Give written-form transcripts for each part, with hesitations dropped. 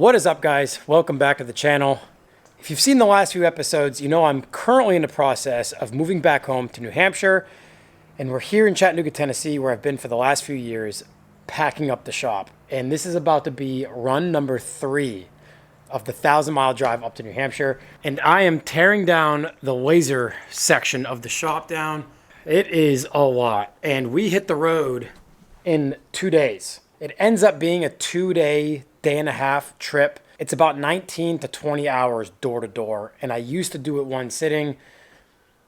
What is up, guys? Welcome back to the channel. If you've seen the last few episodes, you know I'm currently in the process of moving back home to New Hampshire, and we're here in Chattanooga, Tennessee, where I've been for the last few years, packing up the shop. And this is about to be run number 3 of the 1,000-mile drive up to New Hampshire. And I am tearing down the laser section of the shop down. It is a lot. And we hit the road in 2 days. It ends up being a 2-day, day-and-a-half trip. It's about 19 to 20 hours door to door. And I used to do it one sitting,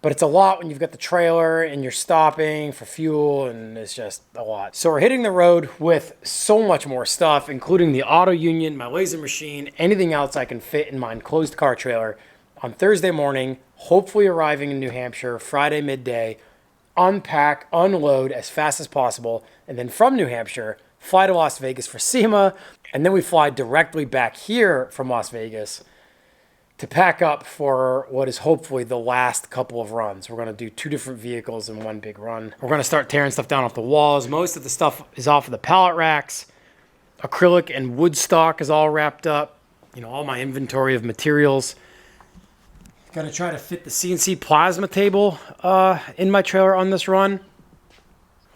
but it's a lot when you've got the trailer and you're stopping for fuel, and it's just a lot. So we're hitting the road with so much more stuff, including the auto union, my laser machine, anything else I can fit in my enclosed car trailer on Thursday morning, hopefully arriving in New Hampshire Friday midday, unpack, unload as fast as possible, and then from New Hampshire, fly to Las Vegas for SEMA, and then we fly directly back here from Las Vegas to pack up for what is hopefully the last couple of runs. We're gonna do 2 different vehicles in one big run. We're gonna start tearing stuff down off the walls. Most of the stuff is off of the pallet racks. Acrylic and wood stock is all wrapped up. You know, all my inventory of materials. Gonna try to fit the CNC plasma table in my trailer on this run.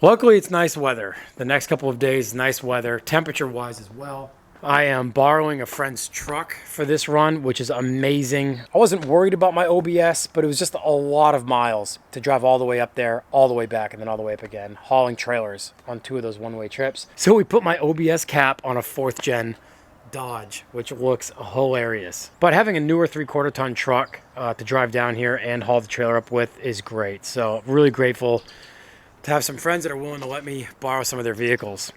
Luckily, it's nice weather. The next couple of days, nice weather, temperature-wise as well. I am borrowing a friend's truck for this run, which is amazing. I wasn't worried about my OBS, but it was just a lot of miles to drive all the way up there, all the way back, and then all the way up again, hauling trailers on 2 of those one-way trips. So we put my OBS cap on a 4th-gen Dodge, which looks hilarious. But having a newer 3/4 ton truck to drive down here and haul the trailer up with is great. So really grateful to have some friends that are willing to let me borrow some of their vehicles.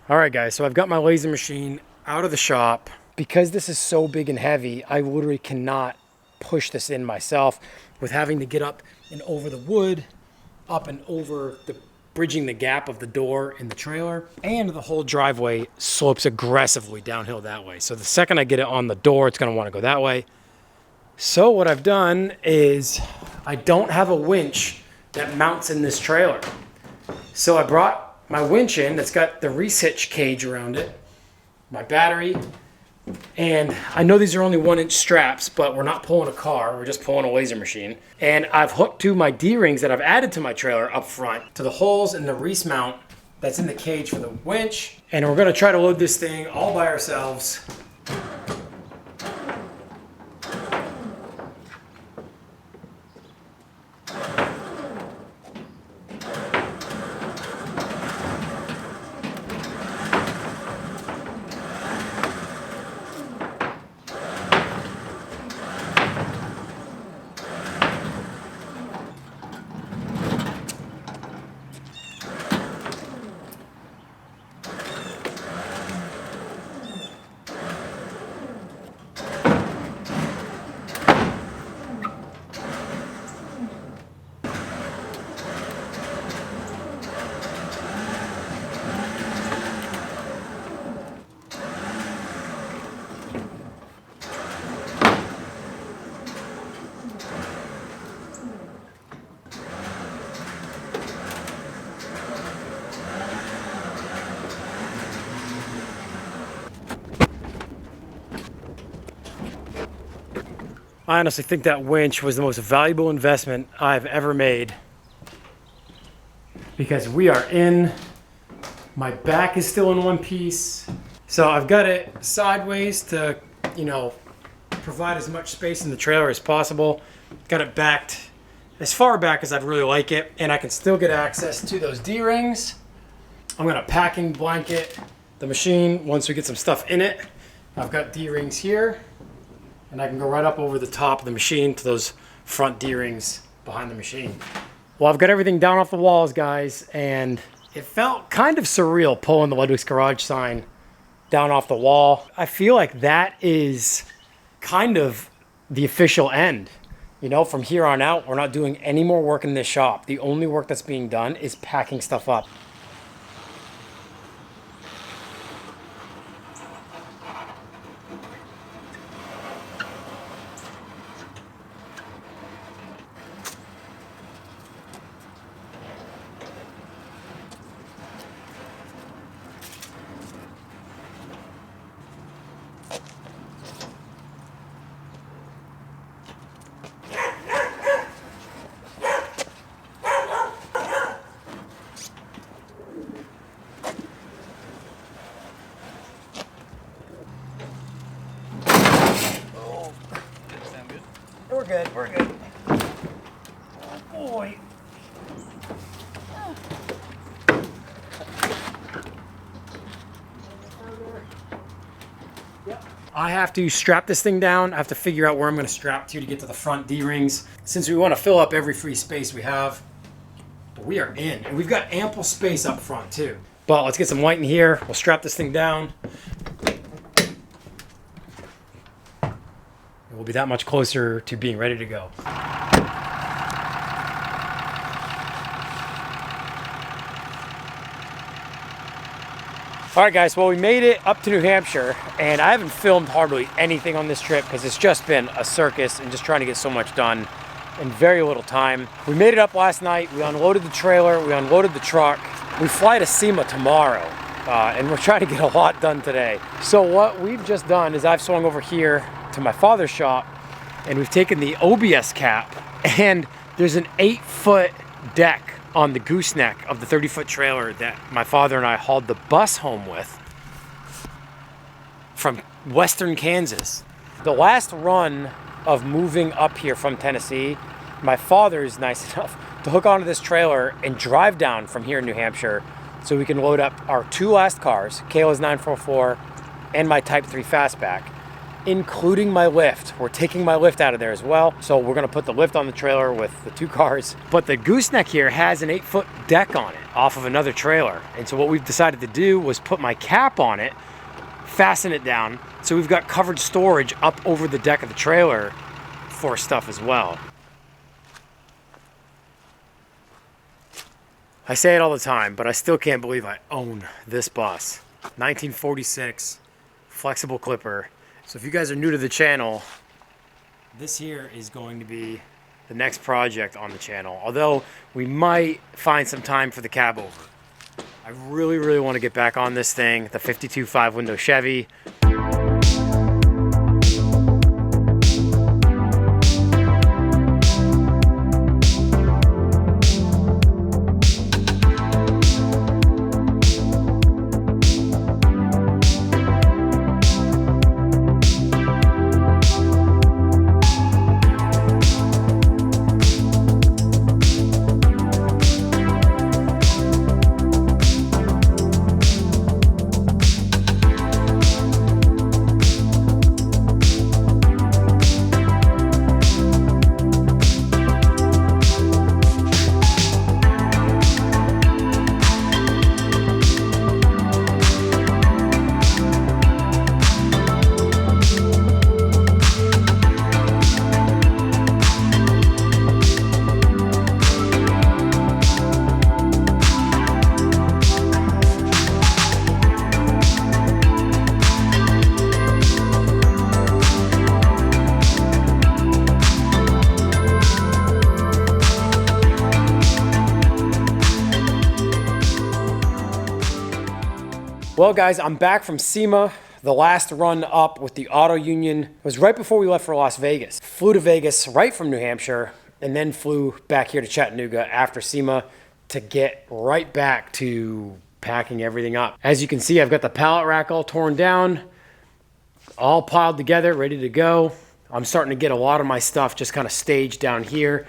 All right, guys, so I've got my laser machine out of the shop. Because this is so big and heavy, I literally cannot push this in myself with having to get up and over the wood, up and over the bridging the gap of the door in the trailer, and the whole driveway slopes aggressively downhill that way. So the second I get it on the door, it's gonna wanna go that way. So what I've done is I don't have a winch that mounts in this trailer. So I brought my winch in that's got the Reese hitch cage around it, my battery, and I know these are only 1-inch straps, but we're not pulling a car, we're just pulling a laser machine. And I've hooked 2 of my D-rings that I've added to my trailer up front to the holes in the Reese mount that's in the cage for the winch. And we're gonna try to load this thing all by ourselves. I honestly think that winch was the most valuable investment I've ever made, because we are in, my back is still in one piece. So I've got it sideways to, you know, provide as much space in the trailer as possible. Got it backed as far back as I'd really like it, and I can still get access to those D-rings. I'm gonna packing blanket the machine once we get some stuff in it. I've got D-rings here, and I can go right up over the top of the machine to those front D-rings behind the machine. Well, I've got everything down off the walls, guys, and it felt kind of surreal pulling the Ludwick's Garage sign down off the wall. I feel like that is kind of the official end. You know, from here on out, we're not doing any more work in this shop. The only work that's being done is packing stuff up. We're good. Oh boy. Yep. I have to strap this thing down. I have to figure out where I'm going to strap to get to the front D-rings, since we want to fill up every free space we have. But we are in, and we've got ample space up front too. But let's get some white in here. We'll strap this thing down. We'll be that much closer to being ready to go. All right, guys, well, we made it up to New Hampshire, and I haven't filmed hardly anything on this trip because it's just been a circus and just trying to get so much done in very little time. We made it up last night. We unloaded the trailer. We unloaded the truck. We fly to SEMA tomorrow, and we're trying to get a lot done today. So what we've just done is I've swung over here to my father's shop, and we've taken the OBS cap, and there's an 8-foot deck on the gooseneck of the 30-foot trailer that my father and I hauled the bus home with from western Kansas. The last run of moving up here from Tennessee, my father is nice enough to hook onto this trailer and drive down from here in New Hampshire so we can load up our 2 last cars, Kayla's 944 and my Type 3 Fastback, including my lift. We're taking my lift out of there as well. So we're gonna put the lift on the trailer with the 2 cars. But the gooseneck here has an 8-foot deck on it off of another trailer. And so what we've decided to do was put my cap on it, fasten it down, so we've got covered storage up over the deck of the trailer for stuff as well. I say it all the time, but I still can't believe I own this bus. 1946 flexible clipper. So if you guys are new to the channel, this here is going to be the next project on the channel. Although we might find some time for the cab over. I really, really want to get back on this thing, the 52 5-window Chevy. Well, guys, I'm back from SEMA. The last run up with the auto union was right before we left for Las Vegas. Flew to Vegas right from New Hampshire and then flew back here to Chattanooga after SEMA to get right back to packing everything up. As you can see, I've got the pallet rack all torn down, all piled together, ready to go. I'm starting to get a lot of my stuff just kind of staged down here.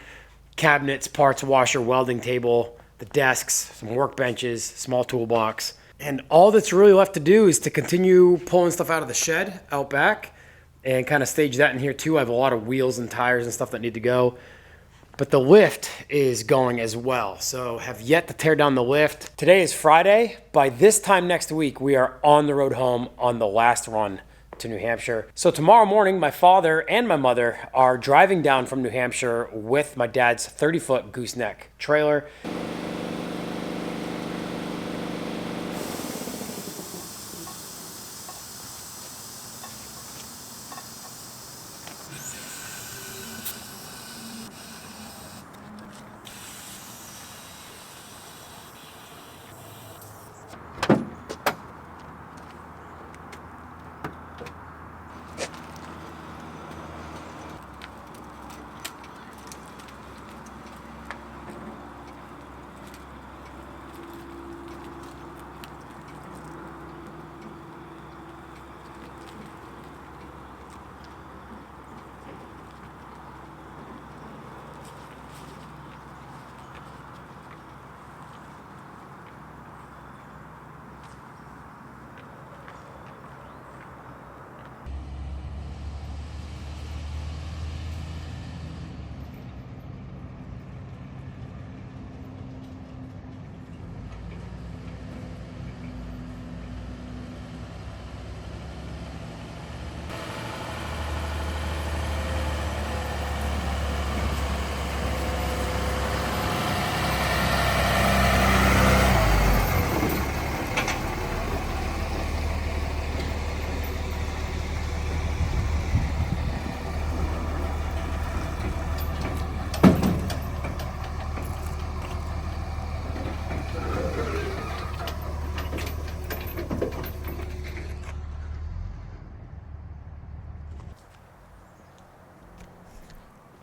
Cabinets, parts washer, welding table, the desks, some workbenches, small toolbox. And all that's really left to do is to continue pulling stuff out of the shed out back and kind of stage that in here too. I have a lot of wheels and tires and stuff that need to go. But the lift is going as well. So have yet to tear down the lift. Today is Friday. By this time next week, we are on the road home on the last run to New Hampshire. So tomorrow morning, my father and my mother are driving down from New Hampshire with my dad's 30-foot gooseneck trailer.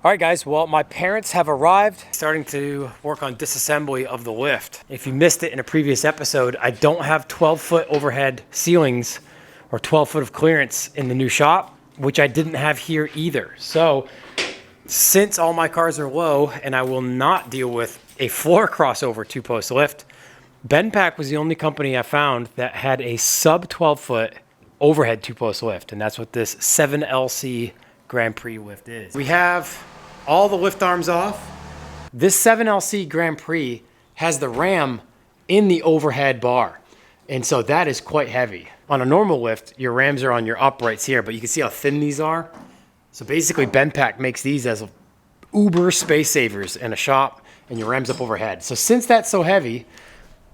All right, guys, well, my parents have arrived, starting to work on disassembly of the lift. If you missed it in a previous episode, I don't have 12-foot overhead ceilings or 12 foot of clearance in the new shop, which I didn't have here either. So since all my cars are low and I will not deal with a floor crossover 2-post lift, Benpack was the only company I found that had a sub 12-foot overhead 2-post lift, and that's what this 7LC Grand Prix lift is. We have all the lift arms off. This 7LC Grand Prix has the ram in the overhead bar, and so that is quite heavy. On a normal lift, your rams are on your uprights here, but you can see how thin these are. So basically, Benpack makes these as uber space savers in a shop, and your rams up overhead. So since that's so heavy,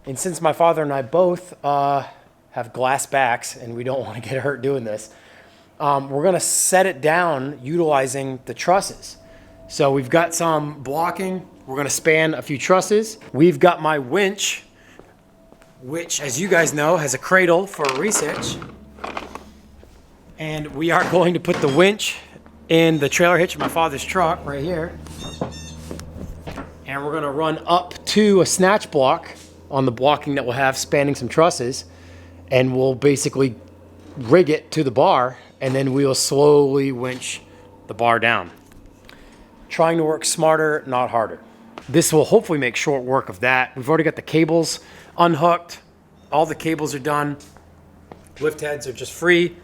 and since my father and I both have glass backs, and we don't want to get hurt doing this, we're gonna set it down utilizing the trusses. So we've got some blocking. We're gonna span a few trusses. We've got my winch, which, as you guys know, has a cradle for a reach. And we are going to put the winch in the trailer hitch of my father's truck right here. And we're gonna run up to a snatch block on the blocking that we'll have spanning some trusses, and we'll basically rig it to the bar, and then we'll slowly winch the bar down. Trying to work smarter, not harder. This will hopefully make short work of that. We've already got the cables unhooked. All the cables are done. Lift heads are just free.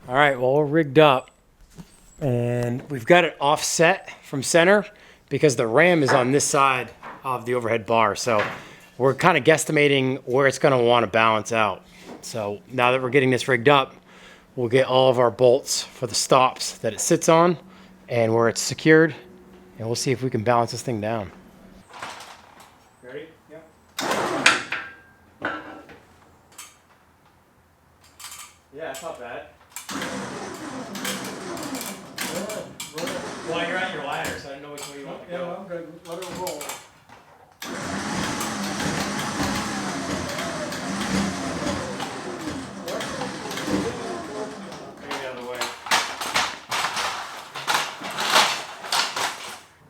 All right, well, we're rigged up, and we've got it offset from center because the ram is on this side of the overhead bar. So we're kind of guesstimating where it's going to want to balance out. So now that we're getting this rigged up, we'll get all of our bolts for the stops that it sits on and where it's secured, and we'll see if we can balance this thing down. Ready? Yep. Yeah, it's not bad. Well, you're at your ladder, so I don't know which way you want to go. Yeah, I'm good. Let it roll.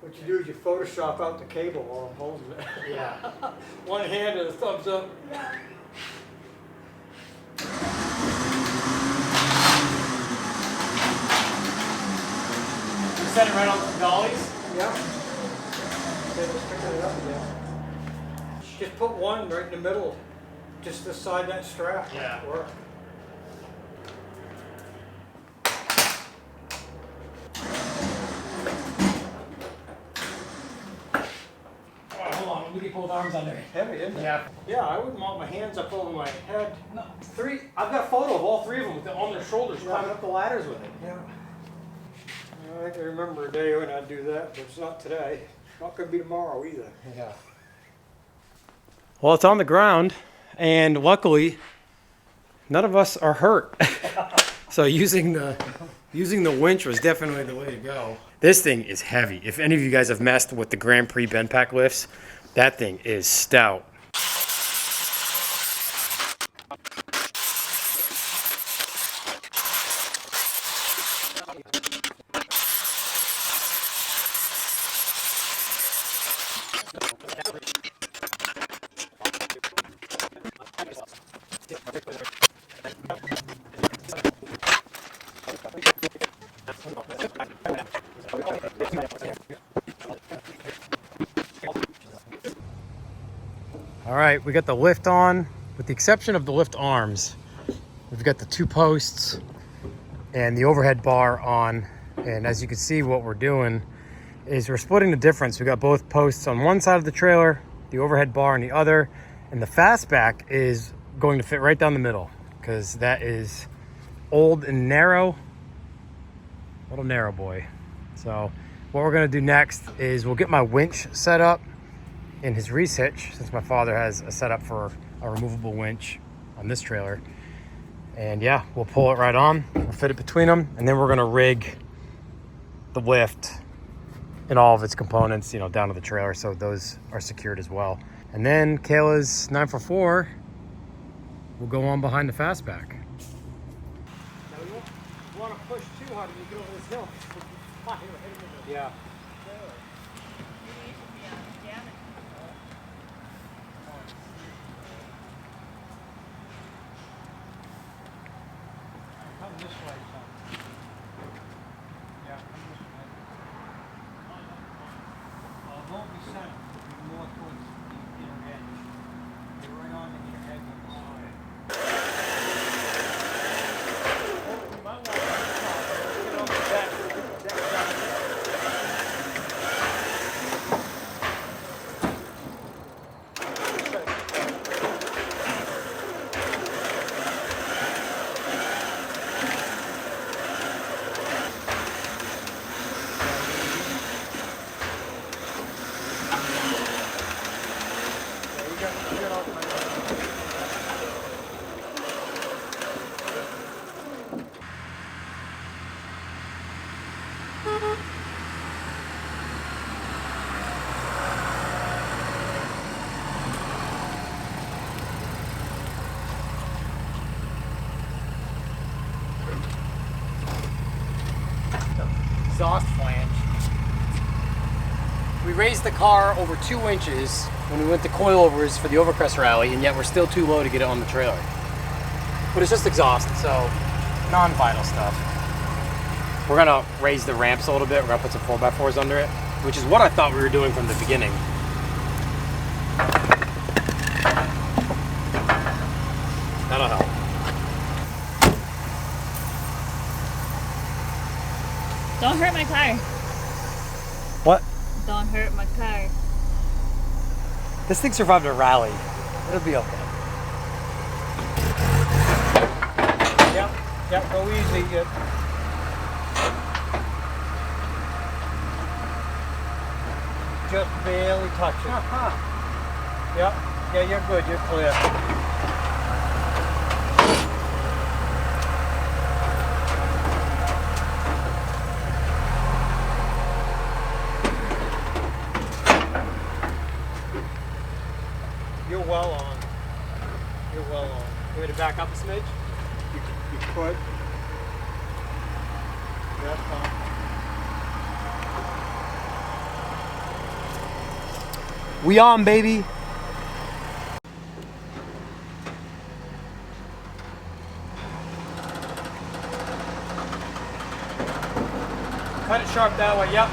What you do is you Photoshop out the cable while I'm holding it. Yeah. One hand and a thumbs up. Set it right on some dollies? Yeah. Then just picking it up again. Just put one right in the middle, just beside that strap. Yeah. Work. Hold on, let me get both arms under it. Heavy, isn't it? Yeah. Yeah, I wouldn't want my hands up over my head. No, I've got a photo of all three of them with on their shoulders, Yeah. climbing up the ladders with it. Yeah. I can remember a day when I'd do that, but it's not today. Not going to be tomorrow either. Yeah. Well, it's on the ground, and luckily, none of us are hurt. So using the winch was definitely the way to go. This thing is heavy. If any of you guys have messed with the Grand Prix bend pack lifts, that thing is stout. All right, we got the lift on. With the exception of the lift arms, we've got the two posts and the overhead bar on. And as you can see, what we're doing is we're splitting the difference. We got both posts on one side of the trailer, the overhead bar on the other, and the fastback is going to fit right down the middle because that is old and narrow. Little narrow boy. So what we're gonna do next is we'll get my winch set up in his Reese hitch, since my father has a setup for a removable winch on this trailer. And yeah, we'll pull it right on, we'll fit it between them, and then we're gonna rig the lift and all of its components, you know, down to the trailer, so those are secured as well. And then Kayla's 944 will go on behind the fastback. Now you want to push too hard when you get over this hill. Yeah. Come this way, son. Yeah, come this way. It won't be center. It'll be more towards the inner edge. You're right on the inner edge of the side. You might want to get on the deck. Get the deck down. Exhaust flange. We raised the car over 2 inches when we went to coilovers for the Overcrest rally, and yet we're still too low to get it on the trailer. But it's just exhaust, so non-vital stuff. We're gonna raise the ramps a little bit. We're gonna put some 4x4s under it, which is what I thought we were doing from the beginning. That'll help. Don't hurt my car. What? Don't hurt my car. This thing survived a rally. It'll be okay. Yep, go easy. Just barely touch it. Yep. Yeah, you're good. You're clear. You're well on. You're well on. You want me to back up a smidge? You could. That's fine. We on, baby. Cut it sharp that way, yep.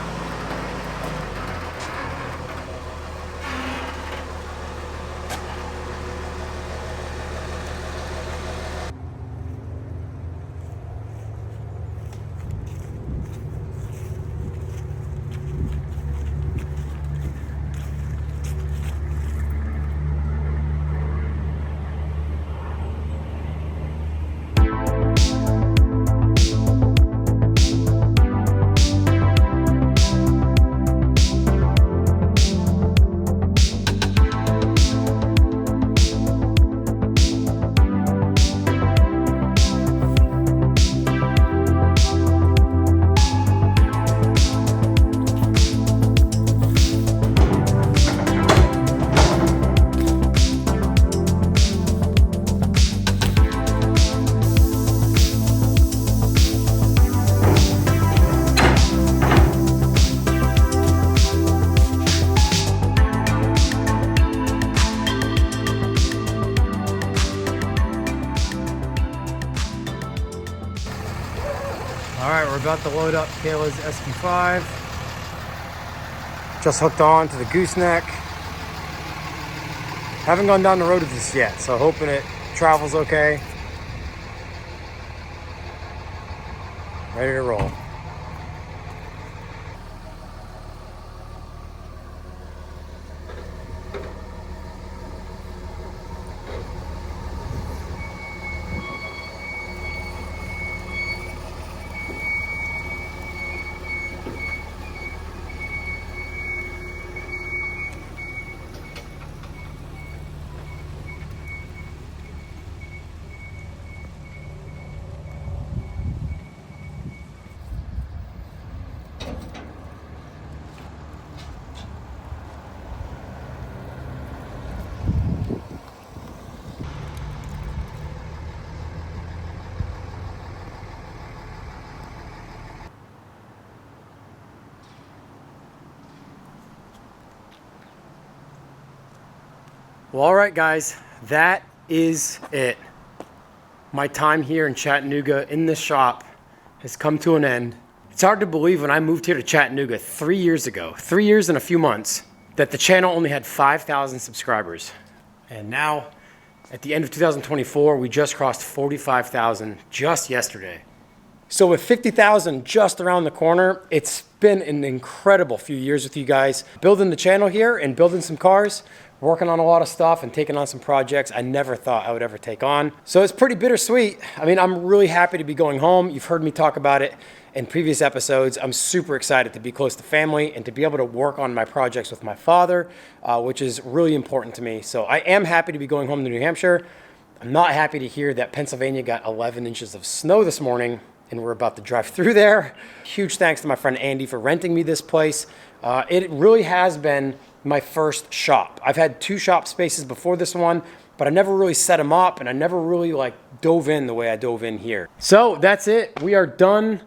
All right, we're about to load up Kayla's SP5. Just hooked on to the gooseneck. Haven't gone down the road with this yet, so hoping it travels okay. Ready to roll. Well, all right, guys, that is it. My time here in Chattanooga in this shop has come to an end. It's hard to believe when I moved here to Chattanooga 3 years ago, 3 years and a few months, that the channel only had 5,000 subscribers. And now, at the end of 2024, we just crossed 45,000 just yesterday. So with 50,000 just around the corner, it's been an incredible few years with you guys. Building the channel here and building some cars, working on a lot of stuff and taking on some projects I never thought I would ever take on. So it's pretty bittersweet. I mean, I'm really happy to be going home. You've heard me talk about it in previous episodes. I'm super excited to be close to family and to be able to work on my projects with my father, which is really important to me. So I am happy to be going home to New Hampshire. I'm not happy to hear that Pennsylvania got 11 inches of snow this morning and we're about to drive through there. Huge thanks to my friend Andy for renting me this place. It really has been my first shop. I've had 2 shop spaces before this one, but I never really set them up and I never really dove in the way I dove in here. So that's it. We are done.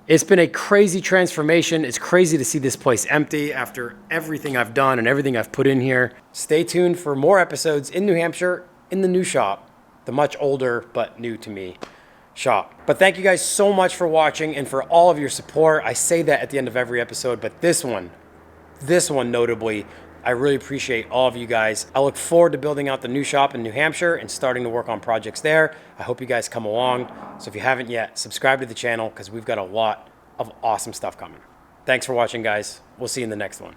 It's been a crazy transformation. It's crazy to see this place empty after everything I've done and everything I've put in here. Stay tuned for more episodes in New Hampshire in the new shop, the much older but new to me shop. But thank you guys so much for watching and for all of your support. I say that at the end of every episode, but this one notably, I really appreciate all of you guys. I look forward to building out the new shop in New Hampshire and starting to work on projects there. I hope you guys come along. So if you haven't yet, subscribe to the channel because we've got a lot of awesome stuff coming. Thanks for watching, guys. We'll see you in the next one.